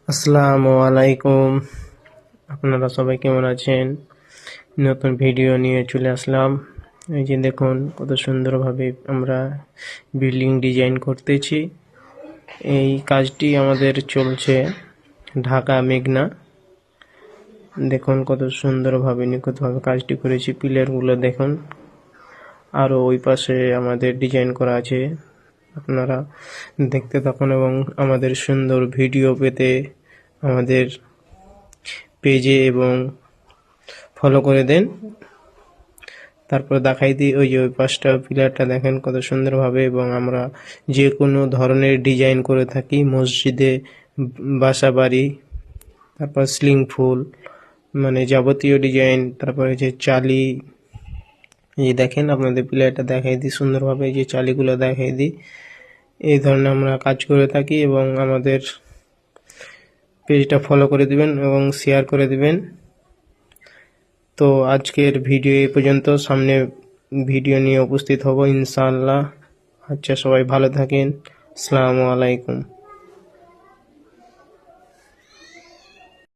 আসসালামু আলাইকুম। আপনারা সবাই কেমন আছেন? নতুন ভিডিও নিয়ে চলে আসলাম। এই যে দেখুন কত সুন্দরভাবে আমরা বিল্ডিং ডিজাইন করতেছি। এই কাজটি আমাদের চলছে ঢাকা মেঘনা। দেখুন কত সুন্দরভাবে নিখুঁতভাবে কাজটি করেছি। পিলারগুলো দেখুন, আরও ওই পাশে আমাদের ডিজাইন করা আছে। আপনারা দেখতে থাকুন এবং আমাদের সুন্দর ভিডিও পেতে আমাদের পেজে এবং ফলো করে দেন। তারপর দেখাই দিই, ওই যে ওই পাঁচটা পিলারটা দেখেন কত সুন্দরভাবে। এবং আমরা যে কোনো ধরনের ডিজাইন করে থাকি, মসজিদে, বাসা বাড়ি, তারপর সিলিং ফুল, মানে যাবতীয় ডিজাইন। তারপরে যে চালি, এই দেখেন আপনাদের পিলারটা দেখাই দিই সুন্দরভাবে, এই যে চালিগুলো দেখাই দিই। এই ধরনের আমরা কাজ করে থাকি এবং আমাদের পেজটা ফলো করে দিবেন এবং শেয়ার করে দিবেন। তো আজকের ভিডিও এই পর্যন্ত। সামনে ভিডিও নিয়ে উপস্থিত হব ইনশাআল্লাহ। আচ্ছা, সবাই ভালো থাকেন। আসসালামু আলাইকুম।